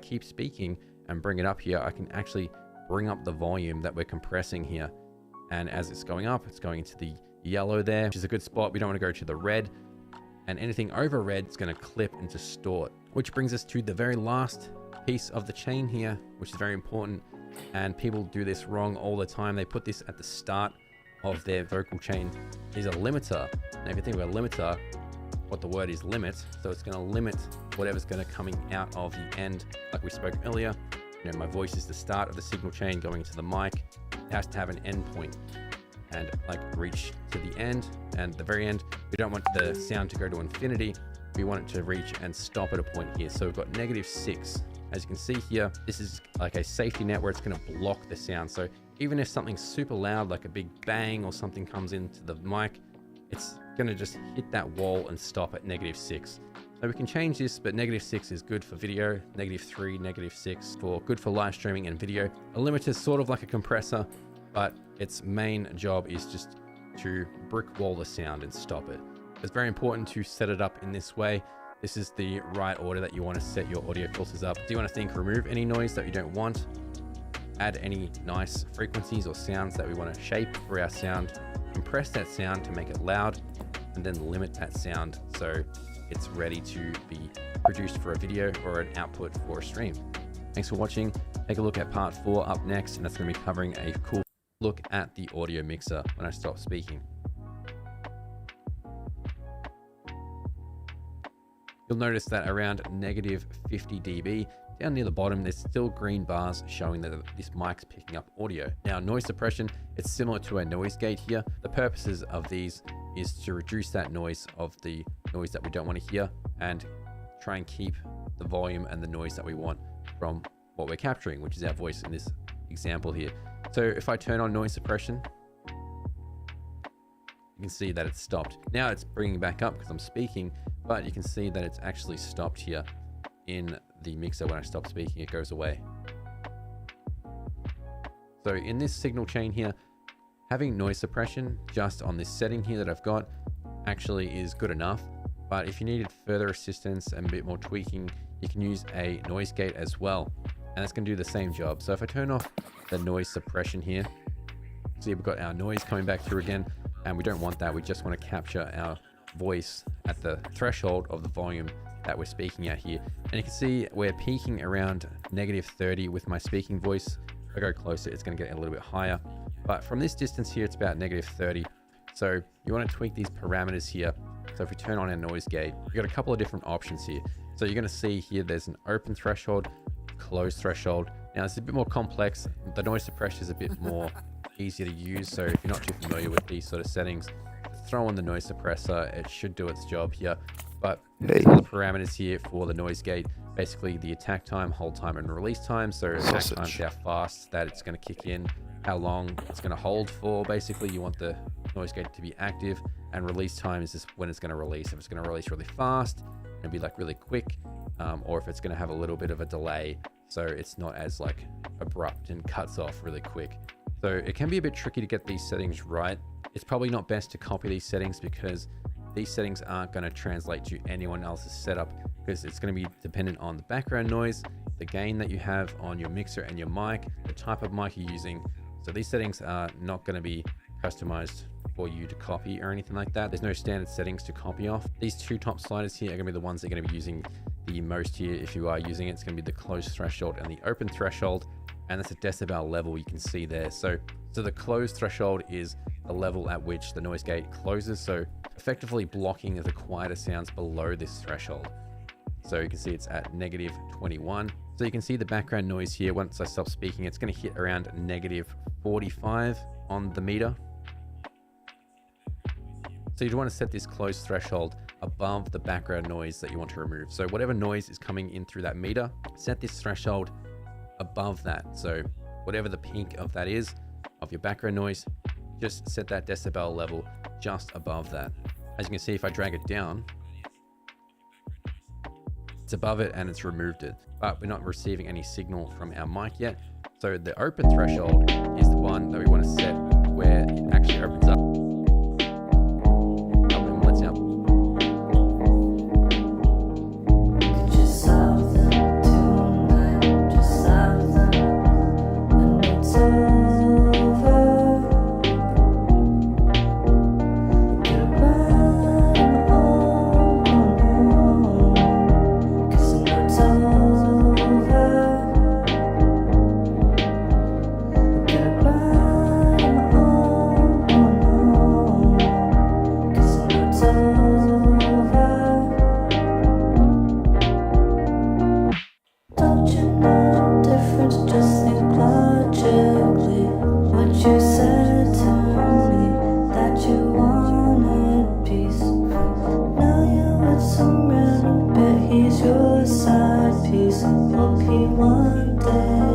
keep speaking and bring it up here, I can actually bring up the volume that we're compressing here. And as it's going up, it's going into the yellow there, which is a good spot. We don't want to go to the red, and anything over red is going to clip and distort, which brings us to the very last piece of the chain here, which is very important. And people do this wrong all the time. They put this at the start of their vocal chain. Is a limiter. Now, if you think of a limiter, what the word is limit, so it's going to limit whatever's going to coming out of the end. Like we spoke earlier, you know, my voice is the start of the signal chain going into the mic. It has to have an end point and like reach to the end, and the very end. We don't want the sound to go to infinity. We want it to reach and stop at a point here. So we've got -6. As you can see here, this is like a safety net where it's going to block the sound. So even if something's super loud, like a big bang or something comes into the mic, it's going to just hit that wall and stop at -6. So we can change this, but -6 is good for video, -3, -6 for good for live streaming and video. A limiter is sort of like a compressor, but its main job is just to brick wall the sound and stop it. It's very important to set it up in this way. This is the right order that you want to set your audio filters up. Do you want to remove any noise that you don't want? Add any nice frequencies or sounds that we want to shape for our sound. Compress that sound to make it loud, and then limit that sound so it's ready to be produced for a video or an output for a stream. Thanks for watching. Take a look at part 4 up next, and that's going to be covering a cool look at the audio mixer when I stop speaking. You'll notice that around -50 dB, down near the bottom, there's still green bars showing that this mic's picking up audio. Now, noise suppression, it's similar to a noise gate here. The purposes of these is to reduce that noise of the noise that we don't want to hear and try and keep the volume and the noise that we want from what we're capturing, which is our voice in this example here. So if I turn on noise suppression, you can see that it's stopped. Now it's bringing back up because I'm speaking, but you can see that it's actually stopped here in the mixer. When I stop speaking, it goes away. So in this signal chain here, having noise suppression just on this setting here that I've got actually is good enough. But if you needed further assistance and a bit more tweaking, you can use a noise gate as well, and it's going to do the same job. So if I turn off the noise suppression here, see we've got our noise coming back through again, and we don't want that. We just want to capture our voice at the threshold of the volume that we're speaking at here. And you can see we're peaking around -30 with my speaking voice. If I go closer, it's going to get a little bit higher, but from this distance here, it's about -30. So you want to tweak these parameters here. So if we turn on our noise gate, we've got a couple of different options here. So you're going to see here there's an open threshold, closed threshold. Now it's a bit more complex. The noise suppression is a bit more easier to use. So if you're not too familiar with these sort of settings, throw on the noise suppressor. It should do its job here. But there's other parameters here for the noise gate. Basically the attack time, hold time, and release time. So attack time is how fast that it's going to kick in, how long it's going to hold for. Basically you want the noise gate to be active, and release time is just when it's going to release. If it's going to release really fast, it'll be like really quick, or if it's going to have a little bit of a delay, so it's not as like abrupt and cuts off really quick. So it can be a bit tricky to get these settings right. It's probably not best to copy these settings because these settings aren't going to translate to anyone else's setup, because it's going to be dependent on the background noise, the gain that you have on your mixer and your mic, the type of mic you're using. So these settings are not going to be customized for you to copy or anything like that. There's no standard settings to copy off. These two top sliders here are going to be the ones that are going to be using the most here. If you are using it, it's going to be the closed threshold and the open threshold, and that's a decibel level you can see there. So the closed threshold is the level at which the noise gate closes, so effectively blocking the quieter sounds below this threshold. So you can see it's at -21. So you can see the background noise here. Once I stop speaking, it's going to hit around -45 on the meter. So you'd want to set this closed threshold above the background noise that you want to remove. So whatever noise is coming in through that meter, set this threshold above that. So whatever the peak of that is, of your background noise, just set that decibel level just above that. As you can see, if I drag it down, it's above it and it's removed it, but we're not receiving any signal from our mic yet. So the open threshold is the one that we want to set where it actually opens up. Let's out. Don't you know the difference? Just think logically. What you said to me, that you wanted peace. Now you're with some random bit, he's your side piece. Hope he one day